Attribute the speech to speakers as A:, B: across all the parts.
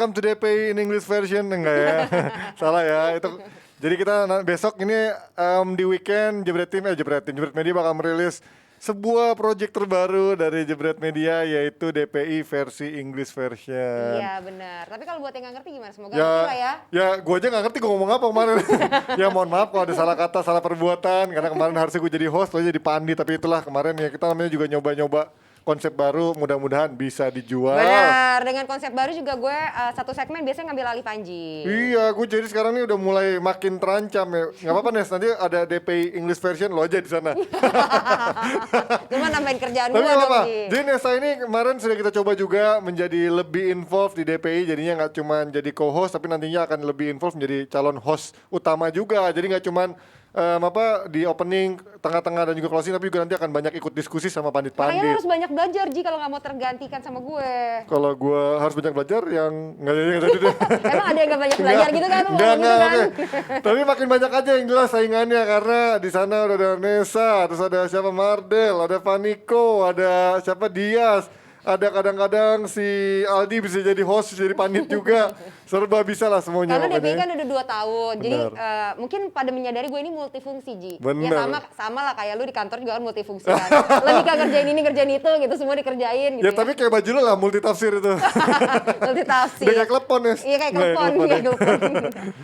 A: welcome to DPI in English version. Enggak ya, salah ya. Itu. Jadi kita besok ini di weekend Jebret Media bakal merilis sebuah project terbaru dari Jebret Media, yaitu DPI versi English version.
B: Iya benar. Tapi kalau buat yang nggak ngerti gimana? Semoga ngerti lah ya.
A: Ya gue aja nggak ngerti gue ngomong apa kemarin. Ya mohon maaf kalau ada salah kata, salah perbuatan. Karena kemarin harusnya gue jadi host, lo jadi Pandi. Tapi itulah kemarin ya kita namanya juga nyoba-nyoba konsep baru, mudah-mudahan bisa dijual.
B: Benar, dengan konsep baru juga gue satu segmen biasanya ngambil alih Panji.
A: Iya, gue jadi sekarang ini udah mulai makin terancam ya. Nggak apa-apa Nes, nanti ada DPI English version lo aja di sana.
B: Cuma nambahin kerjaan
A: Tapi
B: gue
A: nggak
B: dong,
A: apa-apa.
B: Ji.
A: Jadi Nesa ini kemarin sudah kita coba juga menjadi lebih involved di DPI. Jadinya nggak cuma jadi co-host, tapi nantinya akan lebih involved menjadi calon host utama juga. Jadi nggak cuma di opening, tengah-tengah dan juga closing, tapi juga nanti akan banyak ikut diskusi sama
B: Makanya lo
A: pandit-pandit.
B: harus banyak belajar, Ji, kalau nggak mau tergantikan sama gue.
A: Kalau gue harus banyak belajar yang nggak jadi deh.
B: Emang ada yang nggak banyak belajar gitu kan? Lo ngomong gitu
A: Enggak,
B: kan?
A: oke. Tapi makin banyak aja yang jelas saingannya, karena di sana udah ada Nesa, terus ada siapa Mardel, ada Vaniko, ada siapa Dias, ada kadang-kadang si Aldi bisa jadi host, bisa jadi pandit juga. Serba bisa lah semuanya.
B: Karena DPI
A: pokoknya.
B: kan udah 2 tahun, jadi
A: Benar.
B: mungkin pada menyadari gue ini multifungsi, Ji.
A: Benar.
B: Ya sama lah kayak lu di kantor juga kan multifungsi kan. Lebih ke kerjain ini, kerjain itu gitu, semua dikerjain gitu
A: Ya tapi kayak baju lo lah, multitafsir itu.
B: multitafsir.
A: Udah kayak klepon ya.
B: Iya kayak telepon,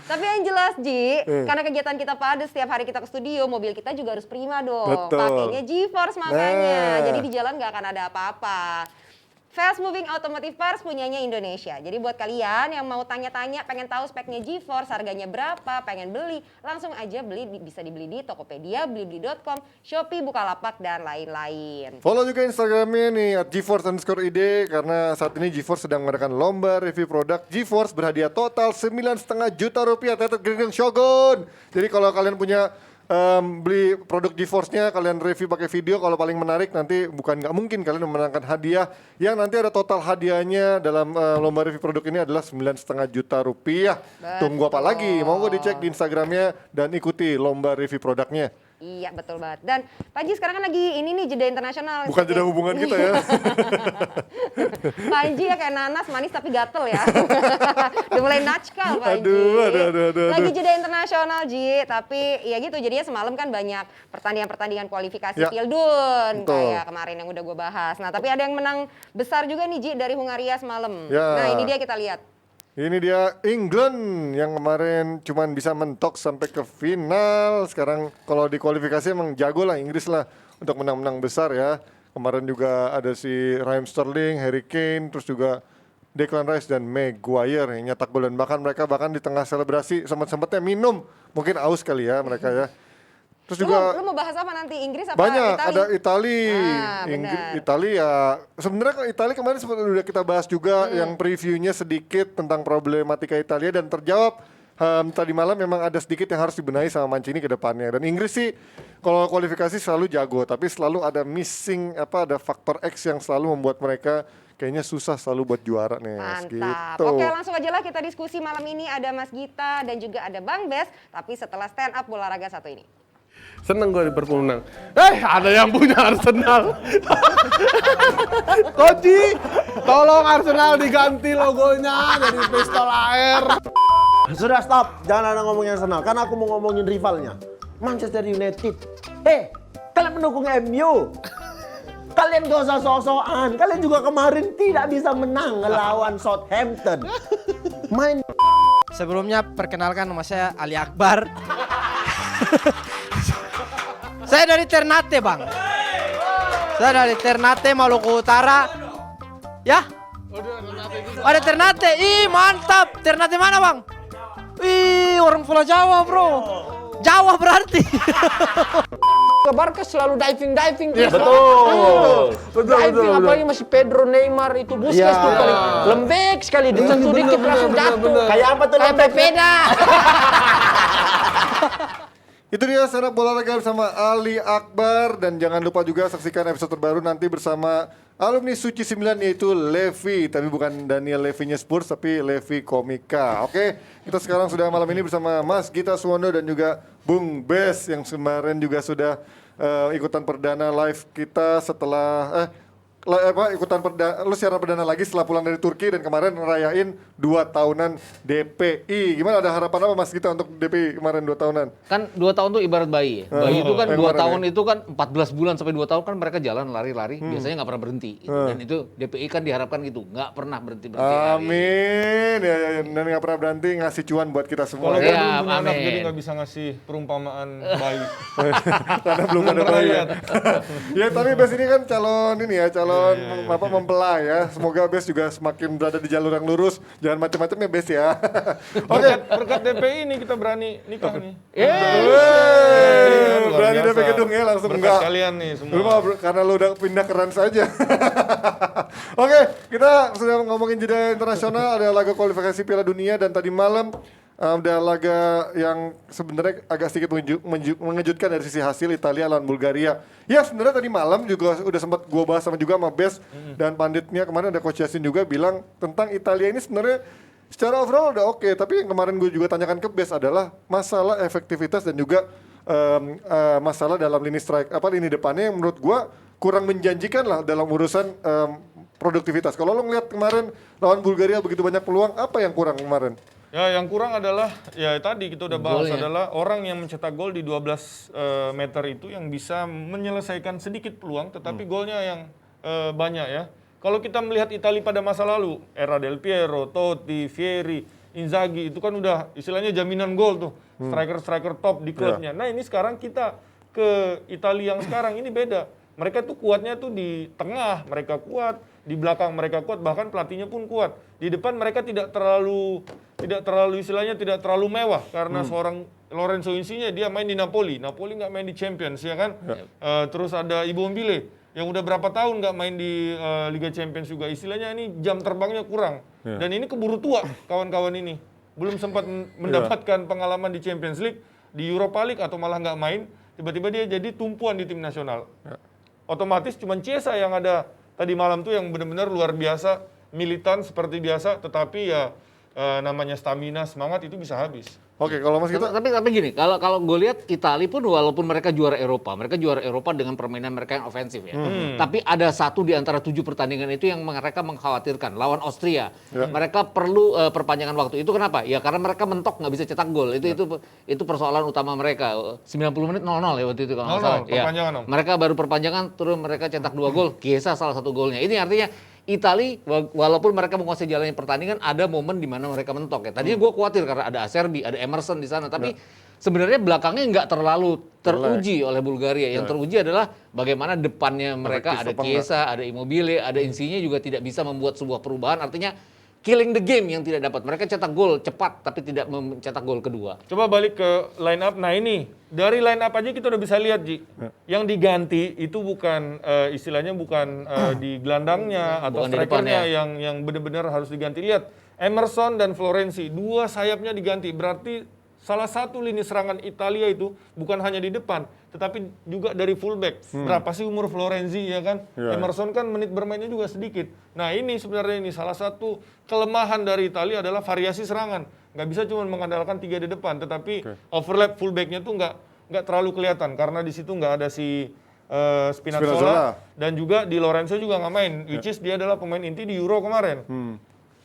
B: Tapi yang jelas Ji, karena kegiatan kita padat setiap hari kita ke studio, mobil kita juga harus prima dong.
A: Betul.
B: Pakainya GeForce makanya.
A: Nah.
B: Jadi di jalan nggak akan ada apa-apa. Fast Moving Automotive Parts punyanya Indonesia. Jadi buat kalian yang mau tanya-tanya, pengen tahu speknya GeForce, harganya berapa, pengen beli, langsung aja beli, bisa dibeli di Tokopedia, blibli.com, Shopee, Bukalapak, dan lain-lain.
A: Follow juga Instagramnya nih @geforce_id, karena saat ini GeForce sedang mengadakan lomba review produk. GeForce berhadiah total 9,5 juta rupiah. Tetet Gering Shogun. Jadi kalau kalian punya beli produk GeForce-nya, kalian review pakai video, kalau paling menarik nanti bukan nggak mungkin kalian memenangkan hadiah yang nanti ada total hadiahnya dalam lomba review produk ini adalah 9,5 juta rupiah. Tunggu apa lagi? Mau gue dicek di Instagramnya dan ikuti lomba review produknya.
B: Iya betul banget. Dan Panji sekarang kan lagi ini nih jeda internasional.
A: Bukan jeda hubungan kita ya.
B: Panji ya kayak nanas manis tapi gatel ya. Udah mulai natskal Panji.
A: Aduh.
B: Lagi jeda internasional Ji. Tapi ya gitu jadinya semalam kan banyak pertandingan kualifikasi
A: Ya.
B: Pildun.
A: Betul.
B: Kayak kemarin yang udah gue bahas. Nah tapi ada yang menang besar juga nih Ji dari Hungaria semalam.
A: Ya.
B: Nah ini dia kita lihat.
A: Ini dia England yang kemarin cuman bisa mentok sampai ke final. Sekarang kalau di kualifikasi emang jago lah Inggris lah untuk menang-menang besar ya. Kemarin juga ada si Raheem Sterling, Harry Kane, terus juga Declan Rice dan Maguire yang nyetak gol, dan bahkan mereka di tengah selebrasi sempat-sempatnya minum. Mungkin aus kali ya mereka ya. Terus juga
B: Lu mau bahas apa nanti? Inggris apa
A: banyak,
B: Itali?
A: ada Itali,
B: benar.
A: Itali ya. Sebenarnya kalau Itali kemarin udah kita bahas juga yang previewnya sedikit tentang problematika Italia, dan terjawab tadi malam. Memang ada sedikit yang harus dibenahi sama Mancini ke depannya. Dan Inggris sih kalau kualifikasi selalu jago, tapi selalu ada missing ada faktor X yang selalu membuat mereka kayaknya susah selalu buat juara nih.
B: Mantap.
A: Gitu.
B: Oke langsung aja lah kita diskusi malam ini. Ada Mas Gita dan juga ada Bang Bes. Tapi setelah stand up bola raga satu ini.
C: Seneng gue Liverpool menang. Ada yang punya Arsenal. Koji, tolong Arsenal diganti logonya jadi pistol air.
D: Sudah stop, jangan ada ngomongin Arsenal, karena aku mau ngomongin rivalnya, Manchester United. Kalian pendukung MU, kalian gak usah sok-sokan. Kalian juga kemarin tidak bisa menang ngelawan Southampton. Main.
E: Sebelumnya perkenalkan, nama saya Ali Akbar. Saya dari Ternate Bang. Saya dari Ternate, Maluku Utara. Ya? Ada Ternate. Ih mantap. Ternate mana Bang? Ih orang Pulau Jawa bro. Jawa berarti.
F: Barca selalu diving
D: Ya, betul.
F: diving apalagi masih Pedro, Neymar itu Busquets tuh paling lembek sekali disentuh dikit langsung jatuh.
D: Kayak apa tuh
F: Kayak
D: lembek?
F: Pepeda.
A: Itu dia stand up bola raga bersama Ali Akbar, dan jangan lupa juga saksikan episode terbaru nanti bersama alumni Suci 9 yaitu Levi, tapi bukan Daniel Levinya Spurs tapi Levi Komika. Oke, kita sekarang sudah malam ini bersama Mas Gita Suwondo dan juga Bung Bes yang kemarin juga sudah ikutan perdana live kita setelah ikutan lu siaran perdana lagi setelah pulang dari Turki dan kemarin ngerayain 2 tahunan DPI. Gimana, ada harapan apa Mas Gita untuk DPI kemarin 2 tahunan?
F: Kan 2 tahun tuh ibarat bayi ya. Bayi itu kan 2
A: kemarin
F: tahun itu kan 14 bulan sampai 2 tahun kan mereka jalan lari-lari, biasanya nggak pernah berhenti. Dan itu DPI kan diharapkan gitu, nggak pernah berhenti-berhenti.
A: Amin. Ya, dan nggak pernah berhenti ngasih cuan buat kita semua.
G: Kalau
A: Ya.
G: gue belum
F: Siap,
G: punya anak
F: amin.
G: jadi nggak bisa ngasih perumpamaan bayi.
A: Karena belum ada
G: pernah
A: bayi.
G: lihat.
A: Ya tapi Bes ini kan calon ini ya, calon mempelai ya. Semoga Bes juga semakin berada di jalur yang lurus. Jangan macam-macam ya Bes ya. Oke.
G: Berkat DPI ini kita berani nikah nih.
A: Wey,
G: Luar
A: berani
G: biasa.
A: DP gedung ya langsung
G: Berkat
A: enggak.
G: kalian nih semua.
A: Lu mah karena lu udah pindah keran saja. Oke, kita sudah ngomongin jeda internasional, ada laga kualifikasi Piala Dunia dan tadi malam ada laga yang sebenarnya agak sedikit mengejutkan dari sisi hasil Italia lawan Bulgaria. Ya sebenarnya tadi malam juga udah sempat gua bahas sama juga sama Bes dan panditnya kemarin ada Coach Yasin juga bilang tentang Italia ini sebenarnya secara overall udah oke, tapi yang kemarin gue juga tanyakan ke Bes adalah masalah efektivitas dan juga masalah dalam lini depannya yang menurut gua kurang menjanjikan lah dalam urusan produktivitas. Kalau lo ngeliat kemarin lawan Bulgaria begitu banyak peluang, apa yang kurang kemarin?
G: Ya yang kurang adalah ya tadi kita udah bahas
F: Golnya.
G: adalah orang yang mencetak gol di 12 meter itu yang bisa menyelesaikan sedikit peluang tetapi golnya yang banyak ya. Kalau kita melihat Italia pada masa lalu, era Del Piero, Totti, Vieri, Inzaghi itu kan udah istilahnya jaminan gol tuh. Striker-striker top di klubnya. Nah, ini sekarang kita ke Italia yang sekarang ini beda. Mereka tuh kuatnya tuh di tengah, mereka kuat, di belakang mereka kuat, bahkan pelatihnya pun kuat. Di depan mereka tidak terlalu istilahnya tidak terlalu mewah karena seorang Lorenzo Insigne dia main di Napoli. Napoli nggak main di Champions ya kan. Terus ada Immobile yang udah berapa tahun nggak main di Liga Champions juga. Istilahnya ini jam terbangnya kurang. Dan ini keburu tua kawan-kawan ini. Belum sempat mendapatkan pengalaman di Champions League, di Europa League atau malah nggak main. Tiba-tiba dia jadi tumpuan di tim nasional. Otomatis cuma Chiesa yang ada tadi malam tuh yang benar-benar luar biasa, militan seperti biasa, tetapi ya namanya stamina, semangat itu bisa habis.
A: Oke, kalau Mas Gita,
F: Tapi gini, kalau gue lihat Italia pun walaupun mereka juara Eropa dengan permainan mereka yang ofensif ya. Tapi ada 1 di antara 7 pertandingan itu yang mereka mengkhawatirkan. Lawan Austria, mereka perlu perpanjangan waktu. Itu kenapa? Ya karena mereka mentok nggak bisa cetak gol. Itu persoalan utama mereka. 90 menit 0-0 ya waktu itu kalau nggak
G: 0-0,
F: salah.
G: perpanjangan, Om.
F: Mereka baru perpanjangan, terus mereka cetak 2 gol. Chiesa salah 1 golnya. Ini artinya Italia walaupun mereka menguasai jalannya pertandingan ada momen di mana mereka mentok ya. Tadinya gue khawatir karena ada Acerbi, ada Emerson di sana, tapi sebenarnya belakangnya nggak terlalu teruji oleh Bulgaria. Yang teruji adalah bagaimana depannya mereka ada Chiesa, ada Immobile, ada Insigne juga tidak bisa membuat sebuah perubahan. Artinya killing the game yang tidak dapat. Mereka cetak gol cepat tapi tidak mencetak gol kedua.
G: Coba balik ke line up. Nah ini dari line up aja kita udah bisa lihat Ji. Yang diganti itu bukan istilahnya bukan di gelandangnya atau
F: Bukan di
G: strikernya
F: depannya.
G: yang benar-benar harus diganti. Lihat Emerson dan Florenzi, 2 sayapnya diganti. Berarti salah satu lini serangan Italia itu bukan hanya di depan, tetapi juga dari fullback. Berapa sih umur Florenzi ya kan? Emerson kan menit bermainnya juga sedikit. Nah ini sebenarnya ini salah satu kelemahan dari Italia adalah variasi serangan. Nggak bisa cuma mengandalkan 3 di depan, tetapi overlap fullbacknya tuh nggak terlalu kelihatan karena di situ nggak ada si Spinazzola dan juga di Lorenzo juga nggak main, which is dia adalah pemain inti di Euro kemarin.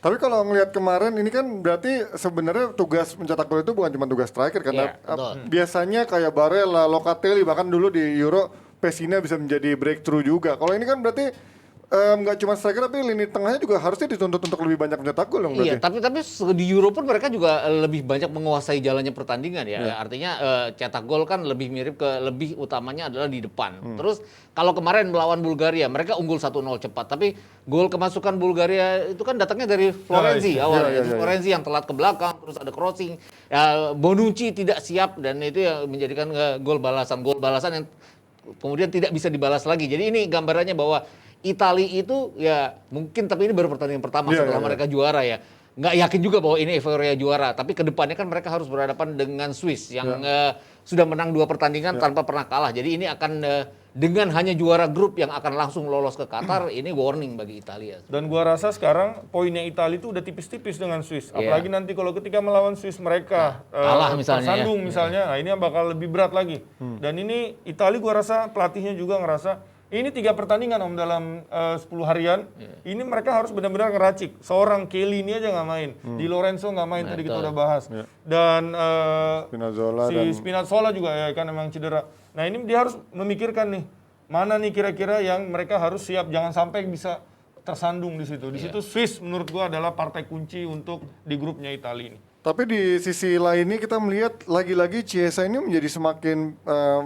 A: tapi kalau ngelihat kemarin ini kan berarti sebenarnya tugas mencetak gol itu bukan cuma tugas striker karena
F: Iya, betul.
A: biasanya kayak Barella, Locatelli bahkan dulu di Euro Pessina bisa menjadi breakthrough juga. Kalau ini kan berarti nggak cuma striker tapi lini tengahnya juga harusnya dituntut untuk lebih banyak mencetak gol dong
F: Iya,
A: berarti.
F: tapi di Euro pun mereka juga lebih banyak menguasai jalannya pertandingan ya. Artinya cetak gol kan lebih mirip lebih utamanya adalah di depan. Terus kalau kemarin melawan Bulgaria, mereka unggul 1-0 cepat, tapi gol kemasukan Bulgaria itu kan datangnya dari Florenzi awalnya. Itu Florenzi yang telat ke belakang, terus ada crossing. Ya, Bonucci tidak siap dan itu yang menjadikan gol balasan yang kemudian tidak bisa dibalas lagi. Jadi ini gambarannya bahwa Italia itu ya mungkin, tapi ini baru pertandingan pertama setelah mereka juara ya. Nggak yakin juga bahwa ini euforia juara, tapi kedepannya kan mereka harus berhadapan dengan Swiss yang sudah menang 2 pertandingan tanpa pernah kalah. Jadi ini akan dengan hanya juara grup yang akan langsung lolos ke Qatar, ini warning bagi Italia.
G: Dan gua rasa sekarang poinnya Italia itu udah tipis-tipis dengan Swiss. Apalagi nanti kalau ketika melawan Swiss mereka
F: kalah misalnya
G: tersandung misalnya, nah ini yang bakal lebih berat lagi. Dan ini Italia gua rasa pelatihnya juga ngerasa Ini 3 pertandingan Om dalam 10 harian. Ini mereka harus benar-benar ngeracik. Seorang Kelly ini aja nggak main. Di Lorenzo nggak main, tadi kita udah bahas. Dan
A: Spinazzola
G: si
A: dan
G: Spinazzola juga ya kan emang cedera. Nah ini dia harus memikirkan nih, mana nih kira-kira yang mereka harus siap. Jangan sampai bisa tersandung di situ. Di situ Swiss menurut gua adalah partai kunci untuk di grupnya Italia ini.
A: tapi di sisi lainnya kita melihat lagi-lagi Chiesa ini menjadi semakin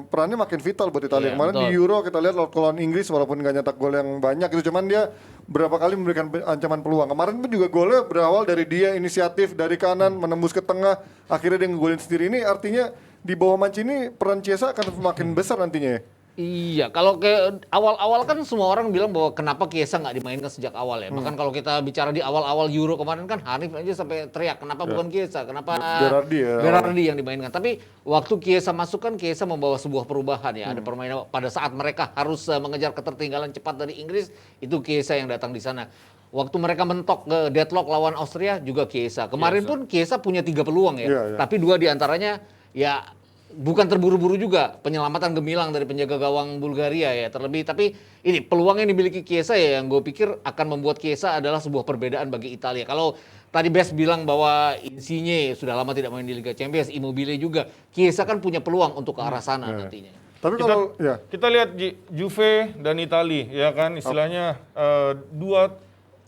A: perannya makin vital buat Italia.
F: Iya,
A: Kemarin di
F: betul.
A: Euro kita lihat lawan Inggris walaupun nggak nyetak gol yang banyak itu, cuman dia berapa kali memberikan ancaman peluang. Kemarin pun juga golnya berawal dari dia inisiatif dari kanan menembus ke tengah, akhirnya dia ngegolin sendiri. Ini artinya di bawah Mancini peran Chiesa akan semakin besar nantinya ya.
F: Iya, kalau ke awal-awal kan semua orang bilang bahwa kenapa Chiesa nggak dimainkan sejak awal ya. Bahkan kalau kita bicara di awal-awal Euro kemarin kan Hanif aja sampai teriak, kenapa bukan Chiesa, kenapa
A: Berardi ya.
F: Berardi yang dimainkan. Tapi waktu Chiesa masuk kan Chiesa membawa sebuah perubahan ya. Ada permainan pada saat mereka harus mengejar ketertinggalan cepat dari Inggris, itu Chiesa yang datang di sana. Waktu mereka mentok ke deadlock lawan Austria juga Chiesa. Kemarin pun Chiesa punya 3 peluang ya.
A: Iya, iya.
F: Tapi 2 diantaranya ya bukan terburu-buru juga, penyelamatan gemilang dari penjaga gawang Bulgaria ya terlebih. Tapi ini peluang yang dimiliki Chiesa ya yang gue pikir akan membuat Chiesa adalah sebuah perbedaan bagi Italia. Kalau tadi Bes bilang bahwa Insigne sudah lama tidak main di Liga Champions, Immobile juga, Chiesa kan punya peluang untuk ke arah sana nantinya.
A: Tapi kalau ya
G: Kita lihat Juve dan Italia ya kan istilahnya 2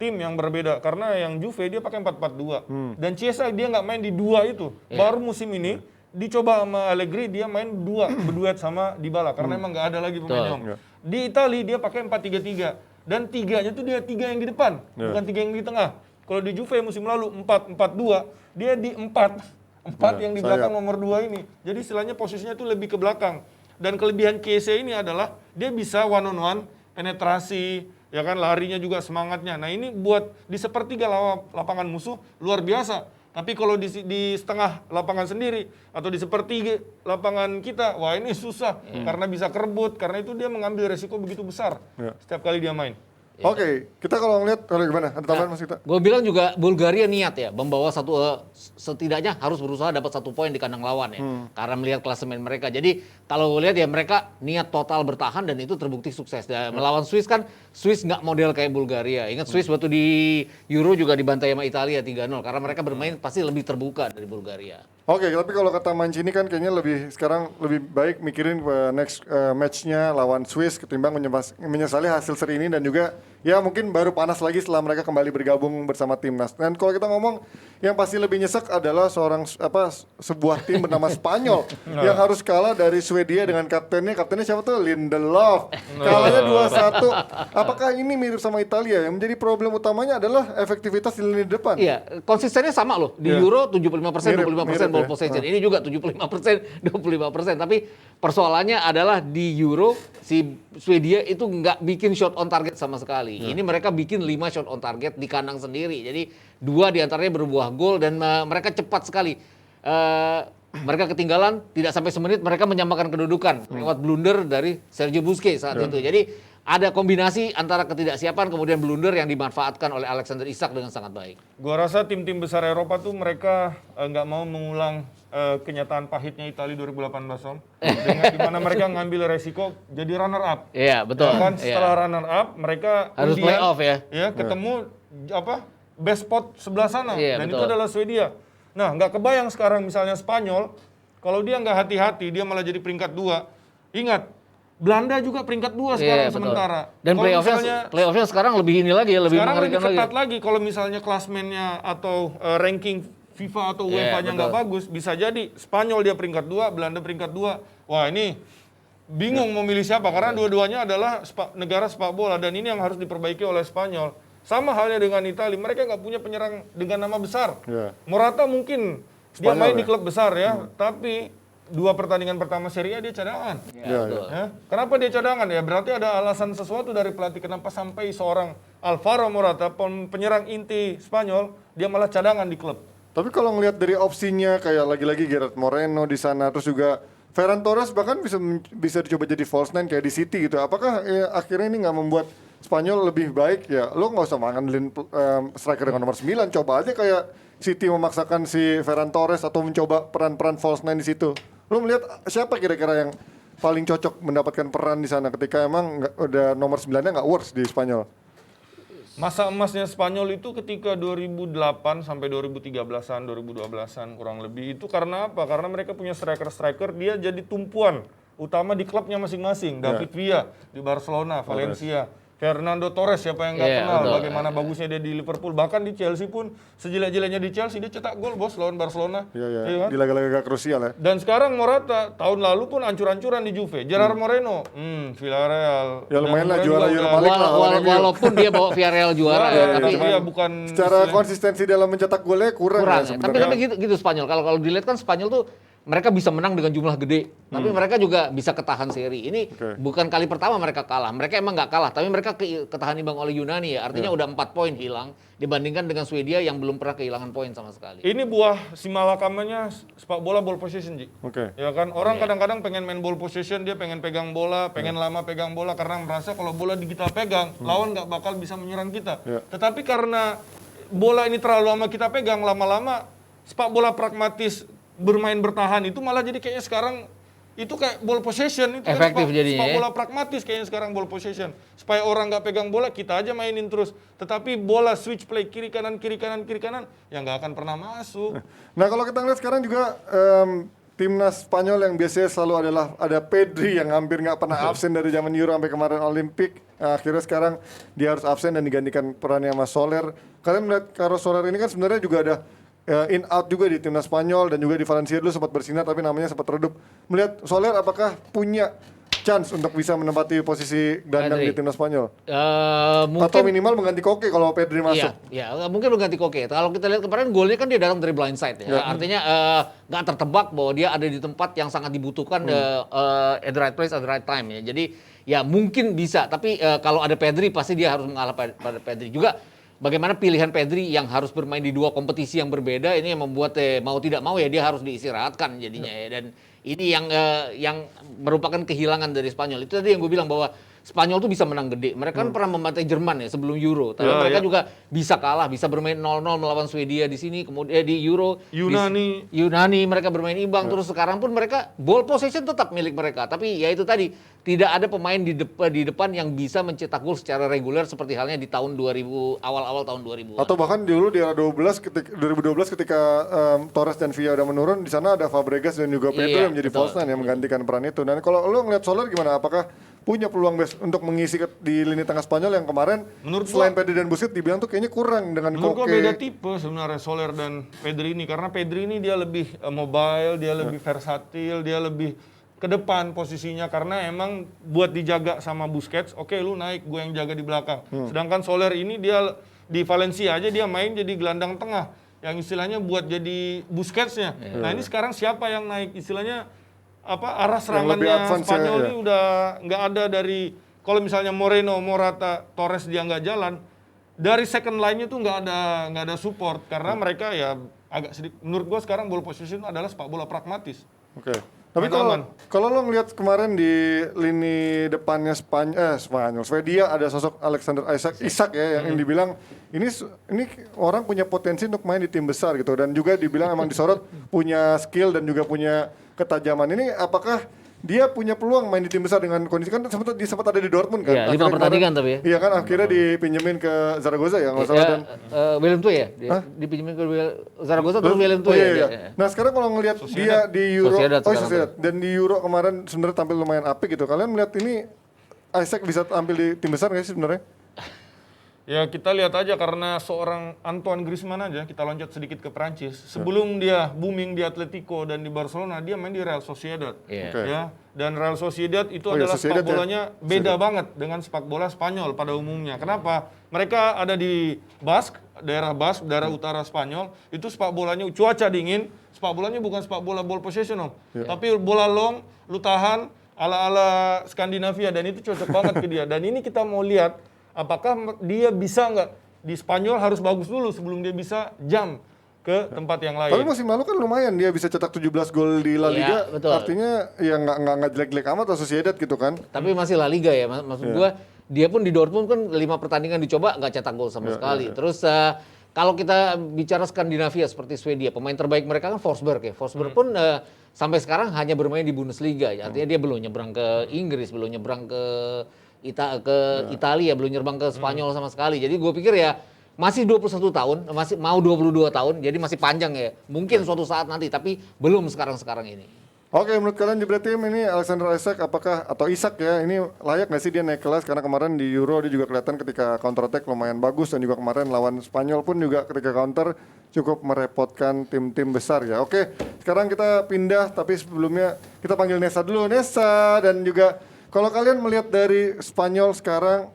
G: tim yang berbeda, karena yang Juve dia pakai 4-4-2 dan Chiesa dia nggak main di 2 itu. Baru musim ini dicoba sama Allegri dia main berduet sama Dybala karena emang nggak ada lagi pemain yang. Di Italia dia pakai 4-3-3 dan 3-nya tuh dia 3 yang di depan, bukan 3 yang di tengah. Kalau di Juve musim lalu 4-4-2, dia di 4 yang di belakang nomor 2 ini. Jadi istilahnya posisinya tuh lebih ke belakang. Dan kelebihan Chiesa ini adalah dia bisa one on one, penetrasi, ya kan larinya juga semangatnya. Nah ini buat di sepertiga lapangan musuh luar biasa. Tapi kalau di setengah lapangan sendiri atau di sepertiga lapangan kita, wah ini susah karena bisa kerebut, karena itu dia mengambil resiko begitu besar setiap kali dia main.
A: oke, kita kalau ngeliat kalau gimana? Ada tambahan Mas Gita?
F: Gue bilang juga Bulgaria niat ya membawa setidaknya harus berusaha dapat 1 poin di kandang lawan ya, karena melihat klasemen mereka. Jadi kalau gue lihat ya mereka niat total bertahan dan itu terbukti sukses. Dan melawan Swiss kan Swiss nggak model kayak Bulgaria. Ingat Swiss waktu di Euro juga dibantai sama Italia 3-0 karena mereka bermain pasti lebih terbuka dari Bulgaria.
A: Oke, tapi kalau kata Mancini kan kayaknya sekarang lebih baik mikirin next match-nya lawan Swiss ketimbang menyesali hasil seri ini dan juga ya mungkin baru panas lagi setelah mereka kembali bergabung bersama timnas. Dan kalau kita ngomong yang pasti lebih nyesek adalah sebuah tim bernama Spanyol yang harus kalah dari Swedia dengan kaptennya siapa tuh? Lindelof. Kalahnya 2-1. Apakah ini mirip sama Italia? Yang menjadi problem utamanya adalah efektivitas di lini depan.
F: Iya, konsistennya sama loh. Di Euro 75%,
A: Mirip
F: 25% ball possession. Ini juga 75%, 25%. Tapi persoalannya adalah di Euro si Swedia itu nggak bikin shot on target sama sekali. Ini mereka bikin 5 shot on target di kandang sendiri. Jadi 2 diantaranya berbuah gol dan mereka cepat sekali. Mereka ketinggalan tidak sampai semenit mereka menyamakan kedudukan lewat blunder dari Sergio Busquets saat itu. Jadi ada kombinasi antara ketidaksiapan kemudian blunder yang dimanfaatkan oleh Alexander Isak dengan sangat baik.
G: Gua rasa tim-tim besar Eropa tuh mereka nggak mau mengulang kenyataan pahitnya Italia 2018 Om. Dengan dimana mereka ngambil resiko jadi runner up.
F: Iya, betul.
G: Ya kan setelah runner up mereka
F: Harus
G: undian,
F: playoff ya.
G: ketemu best spot sebelah sana
F: Iya,
G: dan
F: betul.
G: itu adalah Swedia. Nah, nggak kebayang sekarang misalnya Spanyol kalau dia nggak hati-hati dia malah jadi peringkat 2. Ingat Belanda juga peringkat 2 sekarang
F: Iya, betul.
G: sementara.
F: Dan
G: Kalau misalnya
F: playoffnya sekarang lebih ini lagi ya, lebih
G: sekarang lebih
F: mengerikan lagi.
G: ketat lagi kalau misalnya klasmennya atau ranking FIFA atau
F: Iya,
G: UEFA-nya nggak
F: betul.
G: bagus, bisa jadi Spanyol dia peringkat 2, Belanda peringkat 2. Wah ini bingung mau milih siapa karena dua-duanya adalah negara sepak bola dan ini yang harus diperbaiki oleh Spanyol. Sama halnya dengan Italia, mereka nggak punya penyerang dengan nama besar.
A: Ya.
G: Morata mungkin dia
A: Spanyol
G: main
A: ya?
G: di klub besar ya, tapi 2 pertandingan pertama Serie A dia cadangan.
A: Ya,
F: betul.
G: Ya. Kenapa dia cadangan? Ya berarti ada alasan sesuatu dari pelatih kenapa sampai seorang Alvaro Morata, penyerang inti Spanyol, dia malah cadangan di klub.
A: Tapi kalau ngelihat dari opsinya kayak lagi-lagi Gerard Moreno di sana, terus juga Ferran Torres bahkan bisa dicoba jadi false nine kayak di City gitu. Apakah akhirnya ini nggak membuat Spanyol lebih baik ya? Lo nggak usah ngandelin striker dengan nomor 9, coba aja kayak City memaksakan si Ferran Torres atau mencoba peran-peran false nine di situ. Lo melihat siapa kira-kira yang paling cocok mendapatkan peran di sana ketika emang udah nomor 9-nya nggak works di Spanyol?
G: Masa emasnya Spanyol itu ketika 2008 sampai 2013-an, 2012-an kurang lebih. Itu karena apa? Karena mereka punya striker-striker, dia jadi tumpuan utama di klubnya masing-masing. David Villa di Barcelona, Valencia. Fernando Torres, siapa yang nggak
F: Iya,
G: kenal
F: betul.
G: bagaimana bagusnya dia di Liverpool. Bahkan di Chelsea pun, sejelek-jeleknya di Chelsea, dia cetak gol bos lawan Barcelona.
A: Iya,
G: Iya kan?
A: di laga-laga krusial ya.
G: Dan sekarang Morata, tahun lalu pun ancur-ancuran di Juve. Gerard Moreno, Villarreal.
A: Ya lumayan lah,
G: Dan
A: juara
G: Moreno
A: Europa
G: juga
A: League lah lawan MU.
F: Walaupun dia bawa Villarreal juara ya, tapi
G: tapi dia bukan
A: Secara konsistensi dalam mencetak golnya kurang,
F: kurang
A: ya
F: ya. Tapi
A: sebenarnya.
F: gitu Spanyol. Kalau dilihat kan Spanyol tuh mereka bisa menang dengan jumlah gede, tapi mereka juga bisa ketahan seri. Ini bukan kali pertama mereka kalah. Mereka emang nggak kalah, tapi mereka ketahan imbang oleh Yunani ya. Artinya udah 4 poin hilang dibandingkan dengan Swedia yang belum pernah kehilangan poin sama sekali.
G: Ini buah si malakamanya sepak bola ball possession, Ji.
A: Oke.
G: Ya kan, orang kadang-kadang pengen main ball possession, dia pengen pegang bola, pengen lama pegang bola karena merasa kalau bola kita pegang, lawan nggak bakal bisa menyerang kita. Tetapi karena bola ini terlalu lama kita pegang, lama-lama sepak bola pragmatis bermain bertahan itu malah jadi kayaknya sekarang itu kayak ball possession itu
F: Efektif
G: kan
F: jadinya,
G: sepak
F: ya.
G: bola pragmatis kayaknya sekarang ball possession supaya orang nggak pegang bola kita aja mainin terus, tetapi bola switch play kiri kanan yang nggak akan pernah masuk.
A: Nah kalau kita ngeliat sekarang juga timnas Spanyol yang biasanya selalu ada Pedri yang hampir nggak pernah absen dari zaman Euro sampai kemarin Olimpik. Akhirnya sekarang dia harus absen dan digantikan perannya sama Soler. Kalian melihat Carlos Soler ini kan sebenarnya juga ada in out juga di timnas Spanyol dan juga di Valencia dulu sempat bersinar tapi namanya sempat redup. Melihat Soler apakah punya chance untuk bisa menempati posisi gelandang
F: Pedri.
A: di timnas Spanyol? Atau
F: Mungkin
A: minimal mengganti Koke kalau Pedri masuk?
F: Iya, mungkin berganti Koke. Kalau kita lihat kemarin golnya kan dia datang dari blind side ya. Artinya nggak tertebak bahwa dia ada di tempat yang sangat dibutuhkan at the right place at the right time ya. Jadi ya mungkin bisa, tapi kalau ada Pedri pasti dia harus mengalah pada Pedri juga. Bagaimana pilihan Pedri yang harus bermain di 2 kompetisi yang berbeda ini yang membuat mau tidak mau ya dia harus diistirahatkan jadinya ya. Dan ini yang merupakan kehilangan dari Spanyol. Itu tadi yang gue bilang bahwa Spanyol tuh bisa menang gede. Mereka kan pernah membantai Jerman ya sebelum Euro. Tapi mereka juga bisa kalah, bisa bermain 0-0 melawan Swedia di sini, kemudian di Euro. Yunani mereka bermain imbang. Terus sekarang pun mereka ball possession tetap milik mereka. Tapi ya itu tadi tidak ada pemain di depan yang bisa mencetak gol secara reguler seperti halnya di tahun 2000 awal-awal tahun 2000.
A: Atau bahkan dulu di era 2012 ketika Torres dan Villa udah menurun, di sana ada Fabregas dan juga Pedro
F: Iya,
A: yang menjadi
F: betul.
A: false nine yang menggantikan peran itu. Dan kalau lo ngeliat Soler gimana? Apakah punya peluang untuk mengisi di lini tengah Spanyol yang kemarin selain Pedri dan Busquets dibilang tuh kayaknya kurang dengan
G: Menurut gua
A: Koke.
G: beda tipe sebenarnya Soler dan Pedri ini karena Pedri ini dia lebih mobile, dia lebih versatil, dia lebih ke depan posisinya karena emang buat dijaga sama Busquets, oke lu naik, gue yang jaga di belakang. Sedangkan Soler ini dia di Valencia aja dia main jadi gelandang tengah yang istilahnya buat jadi Busquets-nya. Nah ini sekarang siapa yang naik istilahnya arah
A: lebih
G: serangannya
A: advance
G: Spanyol
A: ya.
G: ini udah nggak ada dari kalau misalnya Moreno, Morata, Torres dia nggak jalan dari second line-nya tuh nggak ada support karena mereka ya agak sedikit menurut gua sekarang ball possession adalah sepak bola pragmatis.
A: Oke. Tapi kalau lo ngelihat kemarin di lini depannya Spanyol, Swedia ada sosok Alexander Isak ya yang dibilang ini orang punya potensi untuk main di tim besar gitu dan juga dibilang emang disorot punya skill dan juga punya ketajaman. Ini apakah dia punya peluang main di tim besar dengan kondisi kan sempat ada di Dortmund kan?
F: Iya, 5
A: Akhirnya
F: pertandingan
A: kemarin-
F: tapi ya.
A: Iya kan akhirnya dipinjemin ke Zaragoza ya nggak salah dan
F: William Tue ya? Dipinjemin ke Zaragoza terus William Tue
A: iya,
F: ya?
A: iya. Nah sekarang kalau ngelihat dia di Euro,
F: Sociedad sekarang.
A: Sociedad. Dan di Euro kemarin sebenarnya tampil lumayan apik gitu. Kalian melihat ini Isaac bisa tampil di tim besar nggak sih sebenarnya?
G: Ya kita lihat aja karena seorang Antoine Griezmann aja kita loncat sedikit ke Prancis. Sebelum dia booming di Atletico dan di Barcelona, dia main di Real Sociedad.
F: Iya.
A: Oke.
G: Ya, dan Real Sociedad itu
A: Oh ya,
G: adalah
A: Sociedad
G: sepak
A: ya.
G: bolanya beda banget dengan sepak bola Spanyol pada umumnya. Kenapa? Mereka ada di daerah Basque, daerah utara Spanyol. Itu sepak bolanya cuaca dingin, sepak bolanya bukan sepak bola ball possession, tapi bola long, lu tahan ala-ala Skandinavia dan itu cocok banget ke dia. Dan ini kita mau lihat apakah dia bisa nggak di Spanyol harus bagus dulu sebelum dia bisa jump ke tempat yang lain.
A: Tapi musim lalu kan lumayan dia bisa cetak 17 gol di La
F: Iya,
A: Liga.
F: betul.
A: Artinya ya nggak jelek-jelek amat atau Sociedad gitu kan.
F: Tapi masih La Liga ya, maksud gua dia pun di Dortmund kan 5 pertandingan dicoba nggak cetak gol sama sekali. Terus kalau kita bicara Skandinavia seperti Swedia, pemain terbaik mereka kan Forsberg ya. Forsberg pun sampai sekarang hanya bermain di Bundesliga. Ya. Artinya dia belum nyebrang ke Inggris, belum nyebrang ke Italia, belum nyebrang ke Spanyol sama sekali. Jadi gue pikir ya masih 21 tahun, masih mau 22 tahun, jadi masih panjang ya. Mungkin suatu saat nanti, tapi belum sekarang-sekarang ini.
A: Oke, menurut kalian Jebret Tim ini Alexander Isak atau Isak ya, ini layak nggak sih dia naik kelas? Karena kemarin di Euro dia juga kelihatan ketika counter attack lumayan bagus, dan juga kemarin lawan Spanyol pun juga ketika counter cukup merepotkan tim-tim besar ya. Oke, sekarang kita pindah, tapi sebelumnya kita panggil Nesa dulu. Nesa, dan juga kalau kalian melihat dari Spanyol sekarang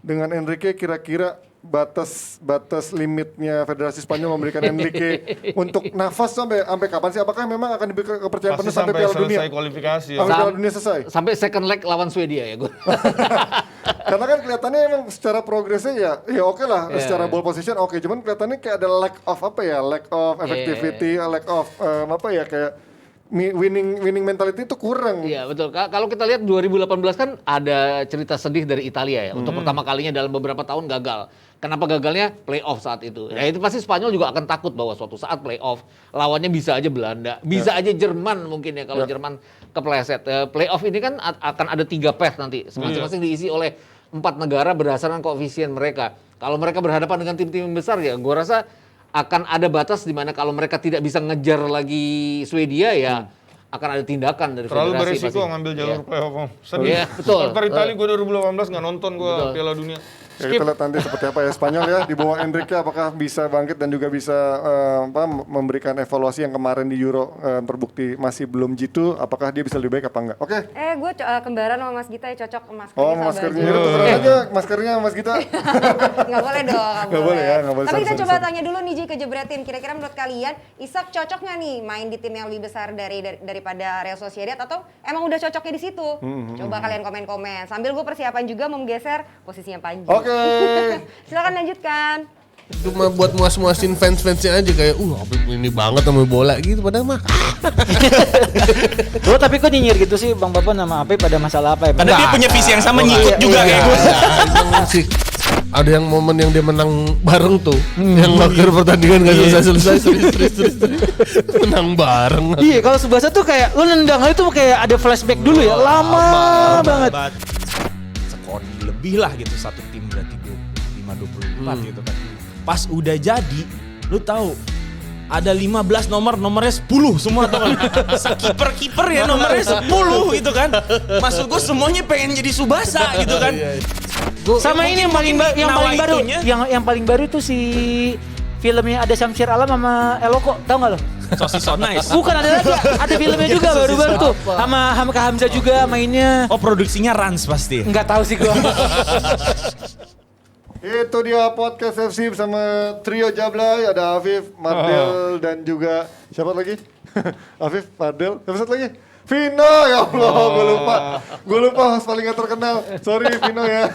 A: dengan Enrique, kira-kira batas limitnya Federasi Spanyol memberikan Enrique untuk nafas sampai kapan sih? Apakah memang akan diberi kepercayaan penuh sampai Piala Dunia?
G: Selesai kualifikasi. Ya.
A: Sampai Piala Dunia selesai.
F: Sampai second leg lawan Swedia ya gue.
A: Karena kan kelihatannya emang secara progresnya ya oke lah, secara ball position oke, cuman kelihatannya kayak ada lack of effectivity, lack of kayak winning mentality itu kurang.
F: Iya betul. Kalau kita lihat 2018 kan ada cerita sedih dari Italia ya. Untuk pertama kalinya dalam beberapa tahun gagal. Kenapa gagalnya? Playoff saat itu. Ya itu pasti Spanyol juga akan takut bahwa suatu saat playoff lawannya bisa aja Belanda, bisa aja Jerman mungkin ya kalau Jerman kepleset. Playoff ini kan akan ada 3 path nanti. Masing-masing diisi oleh 4 negara berdasarkan koefisien mereka. Kalau mereka berhadapan dengan tim-tim besar ya, gua rasa akan ada batas di mana kalau mereka tidak bisa ngejar lagi Swedia ya akan ada tindakan dari
G: terlalu
F: federasi.
G: beresiko ngambil jalur playoff. Sedih.
F: Iya, betul.
G: Seperti Italia gue 2018 nggak nonton gue Piala Dunia.
A: Ya, kita lihat nanti seperti apa ya Spanyol ya di bawah Enrique, apakah bisa bangkit dan juga bisa memberikan evaluasi yang kemarin di Euro terbukti masih belum jitu, apakah dia bisa lebih baik apa enggak? Oke.
B: Gue kembaran sama Mas Gita ya, cocok maskernya
A: Oh,
B: sama
A: maskernya
B: baju.
A: tukeran aja maskernya Mas Gita.
B: Nggak boleh dong,
A: Nggak boleh ya, nggak boleh.
B: Tapi kita
A: Sorry.
B: coba tanya dulu nih Ji ke Jebretin, kira-kira menurut kalian Isak cocok nggak nih main di tim yang lebih besar daripada Real Sociedad, atau emang udah cocoknya di situ? Coba kalian komen-komen. Sambil gue persiapan juga mau menggeser posisinya Panji.
A: Oke.
B: Silakan lanjutkan.
C: Cuma buat muas-muasin fans-fansnya aja kayak, Apip ini banget sama bola gitu, padahal mah.
H: Bro, tapi kok nyinyir gitu sih Bang Bapak nama Apip pada masalah apa ya?
I: Padahal dia punya visi yang sama, nyikut juga kayak gue.
C: Sih. Ada yang momen yang dia menang bareng tuh, yang akhir pertandingan gak selesai, serius. Menang bareng.
H: Iya, kalau Subasa tuh kayak lu nendang itu kayak ada flashback dulu ya, lama banget.
I: Sekon lebih lah gitu, satu tim berarti 25-24 gitu kan. Pas udah jadi, lu tahu ada 15 nomornya 10 semua tuh kan. Kiper ya nomornya 10 gitu kan. Maksud gue semuanya pengen jadi Subasa gitu kan.
H: Sama ini yang paling baru, yang paling baru tuh si filmnya ada Syamsir Alam sama Eloko, tau gak lo?
I: Sosis so nice.
H: Bukan, ada lagi, ada filmnya juga baru-baru tuh, sama Hamka Hamzah juga mainnya.
I: Oh, produksinya Rans pasti.
H: Nggak tahu sih gua.
A: Itu dia podcast FC bersama trio Jablay, ada Afif, Mardel, dan juga siapa lagi? Afif, Mardel, siapa satu lagi? Vino, ya Allah, gue lupa host paling gak terkenal, sorry Vino ya.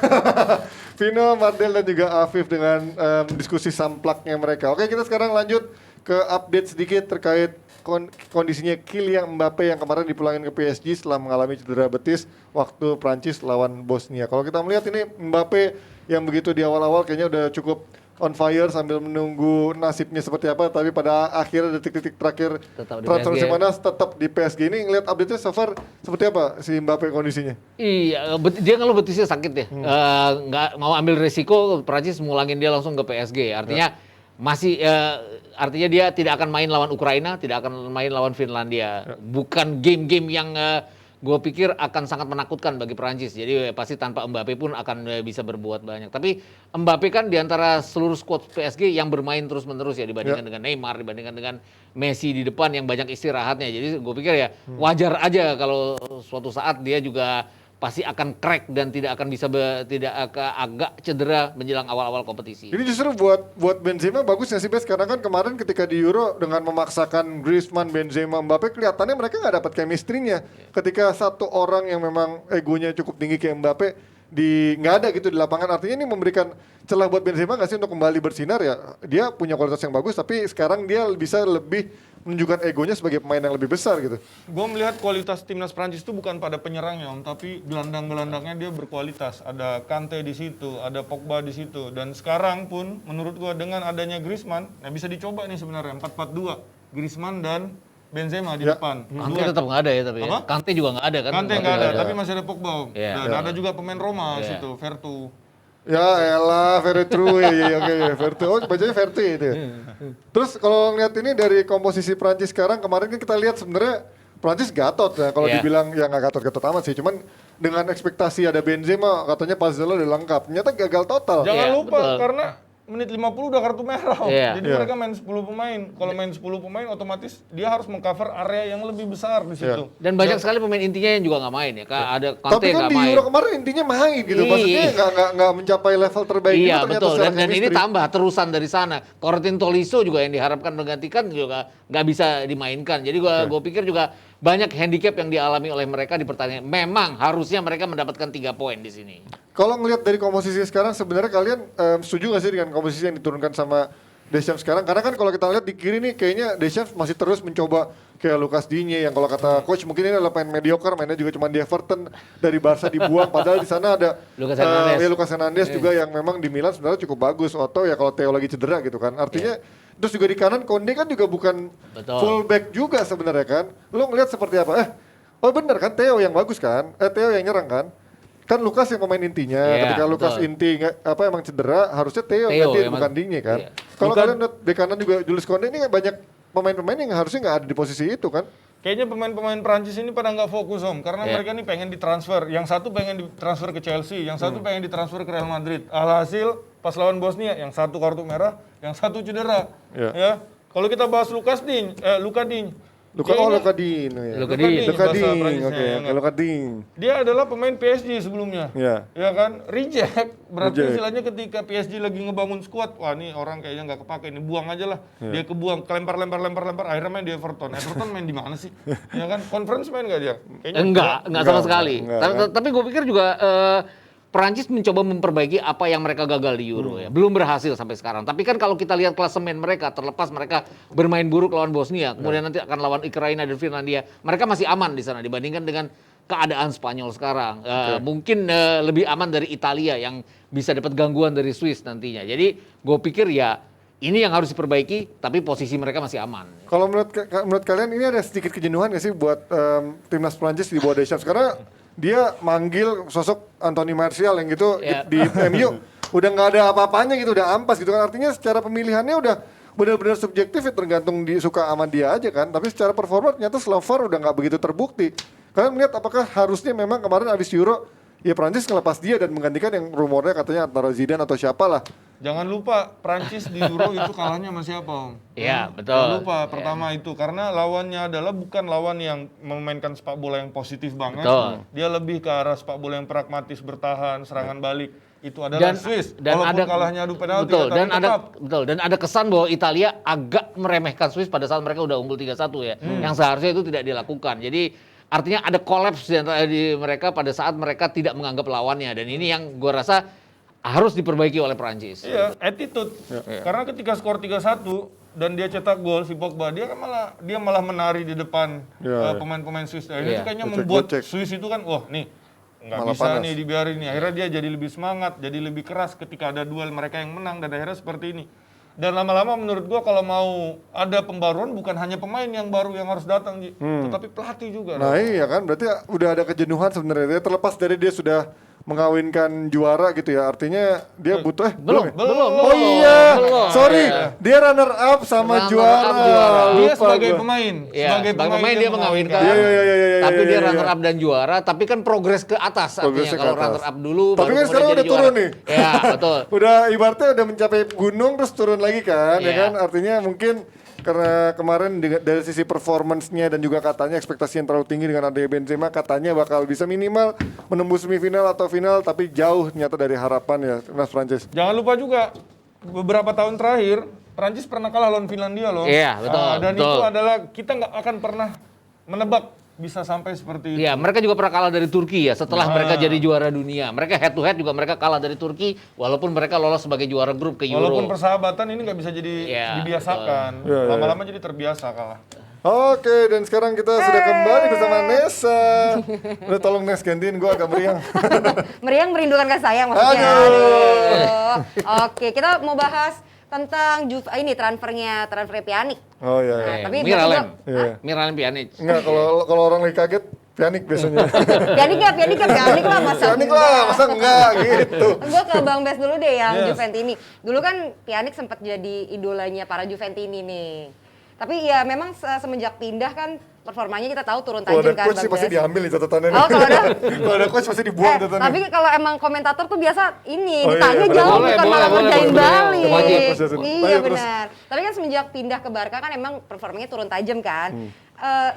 A: Vino, Mardel, dan juga Afif dengan diskusi samplaknya mereka. Oke, kita sekarang lanjut ke update sedikit terkait kondisinya Kylian Mbappe yang kemarin dipulangin ke PSG setelah mengalami cedera betis waktu Prancis lawan Bosnia. Kalau kita melihat ini Mbappe yang begitu di awal-awal kayaknya udah cukup on fire sambil menunggu nasibnya seperti apa, tapi pada akhirnya detik-detik terakhir
F: Tetap di
A: transfer
F: PSG.
A: mana tetap di PSG. Ini ngeliat update-nya so far seperti apa si Mbappe kondisinya?
F: Iya, dia ngeluh betisnya sakit ya. Nggak mau ambil resiko, Prancis mulangin dia langsung ke PSG. Artinya masih, artinya dia tidak akan main lawan Ukraina, tidak akan main lawan Finlandia. Bukan game-game yang gue pikir akan sangat menakutkan bagi Prancis. Jadi pasti tanpa Mbappe pun akan bisa berbuat banyak. Tapi Mbappe kan diantara seluruh squad PSG yang bermain terus-menerus ya, dibandingkan dengan Neymar, dibandingkan dengan Messi di depan yang banyak istirahatnya. Jadi gue pikir ya wajar aja kalau suatu saat dia juga pasti akan crack dan tidak akan bisa agak cedera menjelang awal-awal kompetisi.
A: Ini justru buat Benzema bagus ya sih Bes, karena kan kemarin ketika di Euro dengan memaksakan Griezmann, Benzema, Mbappe, kelihatannya mereka nggak dapat chemistry-nya. Ketika satu orang yang memang egonya cukup tinggi kayak Mbappe nggak ada gitu di lapangan, artinya ini memberikan celah buat Benzema nggak sih untuk kembali bersinar ya. Dia punya kualitas yang bagus, tapi sekarang dia bisa lebih menunjukkan egonya sebagai pemain yang lebih besar gitu.
G: Gue melihat kualitas timnas Prancis itu bukan pada penyerangnya Om, tapi gelandang-gelandangnya dia berkualitas. Ada Kante di situ, ada Pogba di situ. Dan sekarang pun menurut gue dengan adanya Griezmann, nah bisa dicoba nih sebenarnya 4-4-2. Griezmann dan Benzema di depan.
F: Kante tetap nggak ada ya tapi ya.
G: Apa?
F: Kante juga nggak ada kan?
G: Kante nggak ada, tapi masih ada Pogba Om.
F: Iya.
G: Dan ada juga pemain Roma situ, Vertu.
A: Ya elah, very true ya, oke, Vertu. Oh, bacanya Vertu ya itu ya. Terus kalau ngeliat ini dari komposisi Prancis sekarang, kemarin kan kita lihat sebenarnya Prancis gatot ya. Kalau
F: Iya.
A: dibilang ya nggak gatot-gatot amat sih, cuman dengan ekspektasi ada Benzema, katanya puzzle udah lengkap. Ternyata gagal total.
G: Jangan
F: Iya,
G: lupa
F: betul.
G: karena menit 50 udah kartu merah. Om.
F: Iya.
G: Jadi
A: Iya.
G: mereka main 10 pemain. Kalau main 10 pemain otomatis dia harus mengcover area yang lebih besar di situ.
F: Dan banyak sekali pemain intinya yang juga nggak main ya. Ada Kante
A: Tapi kan
F: nggak
A: di
F: main.
A: Euro kemarin intinya main gitu. Maksudnya
F: Iya.
A: nggak mencapai level terbaik
F: Iya
A: itu ternyata
F: betul,
A: secara
F: dan ini
A: chemistry.
F: tambah terusan dari sana. Corentin Tolisso juga yang diharapkan menggantikan juga nggak bisa dimainkan. Jadi gue pikir juga banyak handicap yang dialami oleh mereka di pertandingan. Memang harusnya mereka mendapatkan 3 poin di sini.
A: Kalau ngelihat dari komposisi sekarang, sebenarnya kalian setuju nggak sih dengan komposisi yang diturunkan sama Deschamps sekarang? Karena kan kalau kita lihat di kiri nih, kayaknya Deschamps masih terus mencoba kayak Lucas Digne yang kalau kata coach mungkin ini adalah pemain mediocre, mainnya juga cuma di Everton, dari Barca dibuang. Padahal di sana ada
F: Lucas Hernandez.
A: Lucas Hernandez juga yang memang di Milan sebenarnya cukup bagus. Otto ya kalau Theo lagi cedera gitu kan. Artinya terus juga di kanan Konde kan juga bukan
F: Betul.
A: fullback juga sebenarnya kan. Lo ngelihat seperti apa? Oh bener kan Theo yang bagus kan? Theo yang nyerang kan? Kan Lukas yang pemain intinya,
F: Iya,
A: ketika Lukas
F: betul.
A: inti emang cedera, harusnya Theo gantiin
F: emang-
A: bukan Digne kan.
F: iya.
A: Kalau kalian lihat bek kanan juga Jules Koundé ini kan banyak pemain-pemain yang harusnya nggak ada di posisi itu kan.
G: Kayaknya pemain-pemain Prancis ini pada nggak fokus Om, karena
F: Iya.
G: mereka nih pengen ditransfer. Yang satu pengen ditransfer ke Chelsea, yang satu pengen ditransfer ke Real Madrid. Alhasil pas lawan Bosnia, yang satu kartu merah, yang satu cedera.
A: Iya.
G: Ya, kalau kita bahas Luka Digne,
A: Luka Digne ya.
F: Luka Digne.
A: Luka
G: bahasa
A: Digne,
G: Prancisnya,
A: oke,
G: ya
A: oke,
G: nggak?
A: Luka Digne.
G: Dia adalah pemain PSG sebelumnya.
A: Iya.
G: Ya kan, reject. Berarti
A: Reject.
G: istilahnya ketika PSG lagi ngebangun squad, wah nih orang kayaknya nggak kepake, ini buang aja lah. Dia kebuang, lempar, akhirnya main di Everton. Everton main di mana sih? Ya kan, conference main nggak dia? Kayaknya
F: Enggak sama sekali.
A: enggak.
F: Tapi gue pikir juga Perancis mencoba memperbaiki apa yang mereka gagal di Euro ya. Belum berhasil sampai sekarang. Tapi kan kalau kita lihat klasemen mereka, terlepas mereka bermain buruk lawan Bosnia, kemudian nanti akan lawan Ukraina dan Finlandia, mereka masih aman di sana dibandingkan dengan keadaan Spanyol sekarang. Mungkin lebih aman dari Italia yang bisa dapat gangguan dari Swiss nantinya. Jadi gue pikir ya ini yang harus diperbaiki, tapi posisi mereka masih aman.
A: Kalau menurut kalian ini ada sedikit kejenuhan nggak sih buat timnas Prancis di bawah Deschamps? Karena dia manggil sosok Anthony Martial yang gitu
F: Iya.
A: di MU udah nggak ada apa-apanya gitu, udah ampas gitu kan. Artinya secara pemilihannya udah benar-benar subjektif ya, tergantung suka sama dia aja kan. Tapi secara performa ternyata Slover udah nggak begitu terbukti. Kalian melihat apakah harusnya memang kemarin abis Euro ya Prancis ngelepas dia dan menggantikan yang rumornya katanya antara Zidane atau siapa lah.
G: Jangan lupa Prancis di Euro itu kalahnya sama siapa Om?
F: Iya, betul.
G: Jangan lupa pertama itu karena lawannya adalah bukan lawan yang memainkan sepak bola yang positif banget.
F: Betul.
G: Dia lebih ke arah sepak bola yang pragmatis, bertahan, serangan balik. Itu adalah Swiss.
F: dan
G: Walaupun
F: ada
G: kalahnya adu penalti
F: betul,
G: ya, tapi tetap.
F: dan ada kesan bahwa Italia agak meremehkan Swiss pada saat mereka udah unggul 3-1 ya. Yang seharusnya itu tidak dilakukan. Jadi artinya ada kolaps di mereka pada saat mereka tidak menganggap lawannya, dan ini yang gue rasa harus diperbaiki oleh Prancis.
G: Iya, attitude. Karena ketika skor 3-1 dan dia cetak gol si Pogba, dia malah menari di depan pemain-pemain Swiss. Nah, ini
F: Iya.
G: tuh kayaknya
A: Gocek,
G: membuat
A: gocek.
G: Swiss itu kan, wah nih nggak
A: Malah
G: bisa
A: panas.
G: nih dibiarin nih. Akhirnya dia jadi lebih semangat, jadi lebih keras ketika ada duel mereka yang menang dan akhirnya seperti ini. Dan lama-lama menurut gua kalau mau ada pembaruan bukan hanya pemain yang baru yang harus datang, Ji, tetapi pelatih juga.
A: Nah iya kan, berarti udah ada kejenuhan sebenarnya. Dia terlepas dari dia sudah mengawinkan juara gitu ya, artinya dia butuh
F: Belum.
A: Oh iya,
F: Belum.
A: sorry,
F: Iya.
A: dia runner up sama
F: Runner
A: juara.
F: up juara.
G: Dia
A: Lupa
G: sebagai
A: gua.
G: pemain,
F: Ya, sebagai pemain dia mengawinkan.
A: Iya.
F: Tapi dia
A: iya.
F: runner up dan juara, tapi kan progres ke atas
A: Progresnya
F: artinya.
A: ke
F: Kalau
A: atas.
F: runner up dulu
A: Tapi
F: baru
A: kan
F: kemudian
A: sekarang
F: jadi
A: udah
F: juara.
A: turun nih.
F: Ya, betul.
A: Udah ibaratnya udah mencapai gunung terus turun lagi kan, ya
F: Iya.
A: kan? Artinya mungkin karena kemarin dari sisi performance-nya dan juga katanya ekspektasi yang terlalu tinggi dengan adanya Benzema, katanya bakal bisa minimal menembus semifinal atau final, tapi jauh ternyata dari harapan ya timnas Prancis.
G: Jangan lupa juga beberapa tahun terakhir Prancis pernah kalah lawan Finlandia loh.
F: Iya, betul,
G: Dan
F: betul.
G: itu adalah kita nggak akan pernah menebak bisa sampai seperti itu.
F: Iya, mereka juga pernah kalah dari Turki ya setelah mereka jadi juara dunia. Mereka head to head juga mereka kalah dari Turki walaupun mereka lolos sebagai juara grup ke Euro.
G: Walaupun persahabatan ini nggak bisa jadi
F: Iya,
G: dibiasakan.
A: Iya, iya.
G: Lama-lama jadi terbiasa kalah.
A: Oke, dan sekarang kita sudah kembali bersama Nesa. Udah tolong Nes gantiin, gue agak meriang.
B: Meriang merindukan kasih sayang maksudnya. Aduh. Oke, kita mau bahas tentang ini transfer Pjanic.
A: Oh iya, iya.
B: Nah, tapi
F: Miralem.
A: Iya.
F: Miralem Pjanic.
A: Enggak, kalau orang lagi kaget, Pjanic biasanya.
B: Pjanic lah masa
A: Pjanic lah, masa enggak gitu.
B: Gue ke Bang Bes dulu deh yang Juventini. Dulu kan Pjanic sempat jadi idolanya para Juventini nih. Tapi ya memang semenjak pindah kan performanya kita tahu turun
A: Kalau
B: tajam
A: ada
B: kan
A: coach sih
B: Bang
A: pasti
B: Bes.
A: diambil nih catatannya.
B: Oh, kalau ada
A: Kalau ada coach pasti dibuang catatannya.
B: tapi kalau emang komentator tuh biasa ini
A: Oh, iya,
B: ditanya
A: iya,
B: jauh
F: boleh,
B: bukan
F: boleh,
B: malah
F: boleh,
B: ngerjain
F: boleh.
B: balik.
F: Wajib.
A: Terus,
B: Iya
A: terus.
B: benar. Tapi kan semenjak pindah ke Barca kan emang performanya turun tajam kan.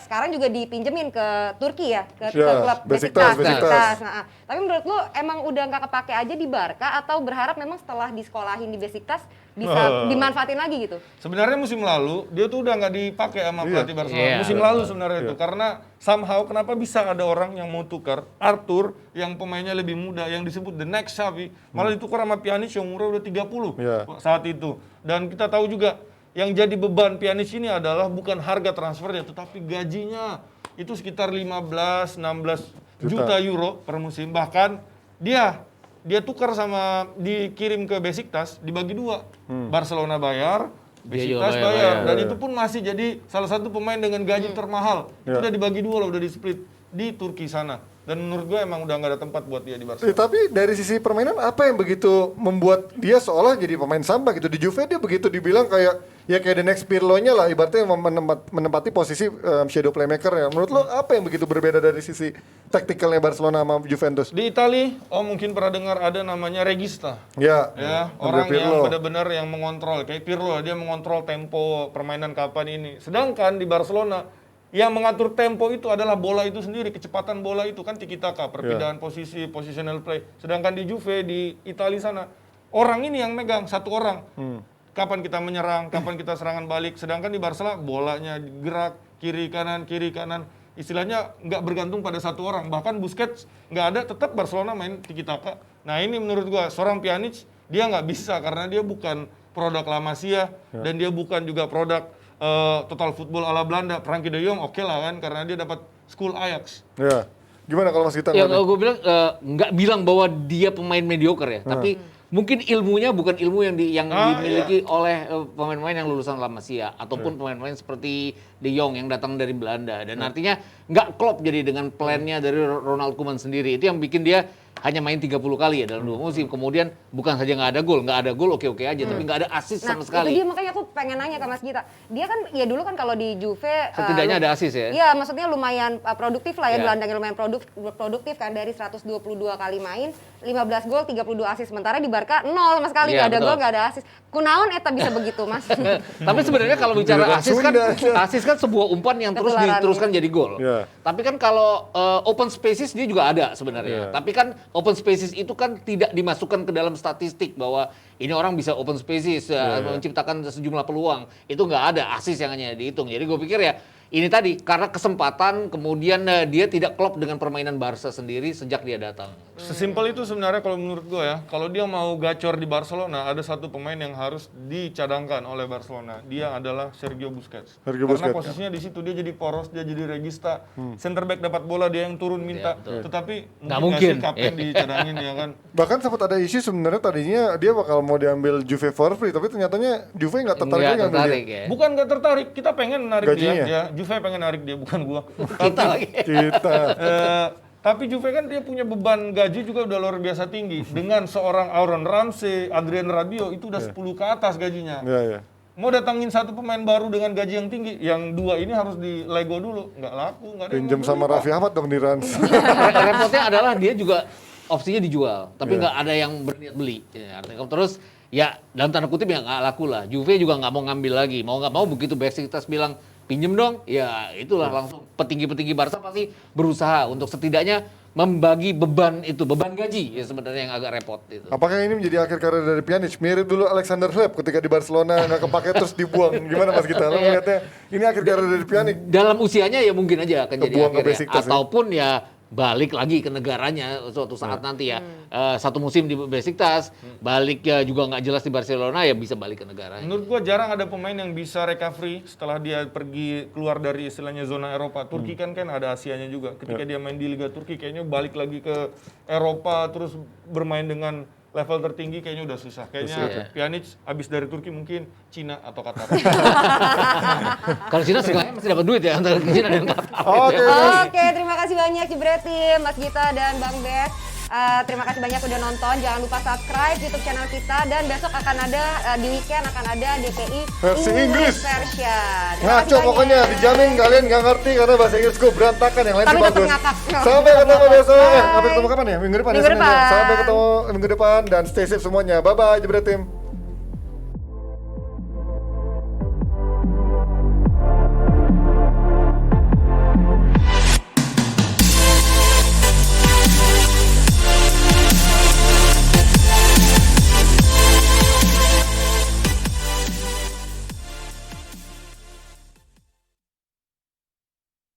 B: Sekarang juga dipinjemin ke Turki ya, ke
A: Ya,
B: klub
A: Besiktas.
B: Besiktas. Nah, tapi menurut lu emang udah nggak kepake aja di Barca atau berharap memang setelah disekolahin di Besiktas bisa dimanfaatin lagi gitu?
G: Sebenarnya musim lalu dia tuh udah nggak dipakai sama pelatih Barcelona.
F: Iya.
G: Musim lalu sebenarnya itu karena somehow kenapa bisa ada orang yang mau tukar Arthur yang pemainnya lebih muda yang disebut the next Xavi malah ditukar sama Pjanic yang umurnya udah 30
A: Iya.
G: saat itu. Dan kita tahu juga yang jadi beban Pjanic ini adalah bukan harga transfernya tetapi gajinya. Itu sekitar 15-16 juta euro per musim. Bahkan dia tukar sama dikirim ke Besiktas dibagi dua. Barcelona bayar,
F: Dia juga
G: Besiktas
F: bayar.
G: bayar. Dan itu pun masih jadi salah satu pemain dengan gaji termahal. Itu udah dibagi dua loh, udah di split di Turki sana. Dan menurut gue emang udah nggak ada tempat buat dia di Barcelona.
A: Tapi dari sisi permainan apa yang begitu membuat dia seolah jadi pemain sampah gitu. Di Juve dia begitu dibilang kayak the next Pirlo-nya lah ibaratnya yang menempati posisi shadow playmaker ya. Menurut lo apa yang begitu berbeda dari sisi taktikalnya Barcelona sama Juventus?
G: Di Itali, mungkin pernah dengar ada namanya regista.
A: Ya,
G: Orang
A: Pirlo.
G: yang benar-benar yang mengontrol kayak Pirlo, dia mengontrol tempo permainan kapan ini. Sedangkan di Barcelona yang mengatur tempo itu adalah bola itu sendiri, kecepatan bola itu kan tiki taka, perpindahan posisi, positional play. Sedangkan di Juve di Italia sana orang ini yang megang satu orang. Kapan kita menyerang, kapan kita serangan balik. Sedangkan di Barcelona bolanya gerak kiri kanan. Istilahnya nggak bergantung pada satu orang. Bahkan Busquets nggak ada, tetap Barcelona main tiki taka. Nah ini menurut gua seorang Pjanic dia nggak bisa karena dia bukan produk La Masia dan dia bukan juga produk total football ala Belanda. Frankie de Jong oke lah kan karena dia dapat school Ajax.
A: Ya. Gimana kalau Mas Gita?
F: Ya
A: ngeliatnya?
F: kalau gue bilang nggak bilang bahwa dia pemain mediocre ya, tapi mungkin ilmunya bukan ilmu yang dimiliki oleh pemain-pemain yang lulusan La Masia ataupun pemain-pemain seperti De Jong yang datang dari Belanda dan artinya nggak klop jadi dengan plannya dari Ronald Koeman sendiri. Itu yang bikin dia hanya main 30 kali ya dalam 2 musim. Kemudian bukan saja nggak ada gol oke-oke aja, tapi nggak ada assist sama
B: Nah,
F: sekali.
B: itu dia makanya aku pengen nanya ke Mas Gita. Dia kan ya dulu kan kalau di Juve
F: Setidaknya ada assist ya.
B: Iya, maksudnya lumayan produktif lah ya,
F: Iya.
B: gelandangnya lumayan produktif kan dari 122 kali main, 15 gol, 32 assist. Sementara di Barca 0 sama sekali,
F: Iya,
B: nggak ada
F: betul.
B: gol, nggak ada assist. Kunaon eta bisa begitu, Mas?
F: Tapi sebenarnya kalau bicara
A: Julukan
F: assist kan sebuah umpan yang terus
B: Ketularan,
F: diteruskan
B: ya.
F: jadi gol.
A: Iya.
F: Tapi kan kalau open spaces dia juga ada sebenarnya.
A: Iya.
F: Tapi kan open spaces itu kan tidak dimasukkan ke dalam statistik bahwa ini orang bisa open spaces menciptakan sejumlah peluang. Itu nggak ada assist yang hanya dihitung. Jadi gue pikir ya ini tadi karena kesempatan kemudian dia tidak klop dengan permainan Barca sendiri sejak dia datang.
G: Sesimpel itu sebenarnya kalau menurut gue ya, kalau dia mau gacor di Barcelona, ada satu pemain yang harus dicadangkan oleh Barcelona. Dia adalah Sergio Busquets.
A: Sergio
G: Karena
A: Busquets.
G: posisinya di situ dia jadi poros, dia jadi regista. Center back dapat bola dia yang turun minta.
F: Iya, betul.
G: Tetapi
F: Nggak
G: mungkin
F: mungkin.
G: nggak sih kapten dicadangin ya kan.
A: Bahkan sempat ada isu sebenarnya tadinya dia bakal mau diambil Juve for free, tapi ternyatanya Juve nggak tertarik
F: Nggak
A: lagi ngambil
F: tertarik
A: dia.
F: ya.
G: Bukan nggak tertarik, kita pengen narik
A: Gajinya?
G: dia. Ya, Juve pengen narik dia, bukan gua.
F: Kita lagi.
A: Kita.
G: Tapi Juve kan dia punya beban gaji juga udah luar biasa tinggi. Dengan seorang Aaron Ramsey, Adrien Rabiot itu udah 10 ke atas gajinya.
A: Ya, ya.
G: Mau datangin satu pemain baru dengan gaji yang tinggi, yang dua ini harus di Lego dulu. Nggak laku, nggak ada yang
A: Pinjam
G: mau
A: sama
G: beli, Pak.
A: Raffi Ahmad dong di Rans.
F: Repotnya adalah dia juga opsinya dijual, tapi nggak ada yang berniat beli. Ya, artinya terus ya dalam tanda kutip ya nggak laku lah. Juve juga nggak mau ngambil lagi, mau nggak mau begitu Besiktas bilang pinjem dong, ya itulah langsung petinggi-petinggi Barca pasti berusaha untuk setidaknya membagi beban itu, beban gaji ya sebenarnya yang agak repot itu.
A: Apakah ini menjadi akhir karir dari Pjanic? Mirip dulu Alexander Hleb ketika di Barcelona nggak kepake terus dibuang. Gimana Mas Gita? Lo melihatnya ini akhir karir dari Pjanic?
F: Dalam usianya ya mungkin aja akan jadi
A: Kebuang ke
F: akhirnya.
A: Besiktas ya?
F: Ataupun ya balik lagi ke negaranya suatu saat nanti ya. Satu musim di Besiktas, balik ya juga nggak jelas di Barcelona ya bisa balik ke negaranya.
G: Menurut gua jarang ada pemain yang bisa recovery setelah dia pergi keluar dari istilahnya zona Eropa. Turki kan ada Asianya juga. Ketika dia main di Liga Turki kayaknya balik lagi ke Eropa terus bermain dengan level tertinggi kayaknya udah susah. Kayaknya Pjanic habis dari Turki mungkin Cina atau Qatar.
F: Kalau Cina sebenarnya masih dapat duit ya antara Cina dan Qatar.
B: Oke, terima kasih banyak Jebretim, Mas Gita dan Bang Bes. Terima kasih banyak udah nonton. Jangan lupa subscribe YouTube channel kita dan besok akan ada di weekend akan ada DPI
A: Versi Inggris.
B: version. Terima
A: Ngaco
B: kasih
A: pokoknya,
B: banyak.
A: dijamin kalian nggak ngerti karena bahasa Inggrisku berantakan, yang lain
B: Tapi
A: sih
B: tetap
A: bagus.
B: ngakak.
A: Sampai ketemu besok.
B: Bye.
A: Sampai ketemu kapan ya? Minggu depan ya?
B: Minggu
A: Senin ya?
B: depan.
A: Sampai ketemu minggu depan dan stay safe semuanya. Bye bye Jebretim.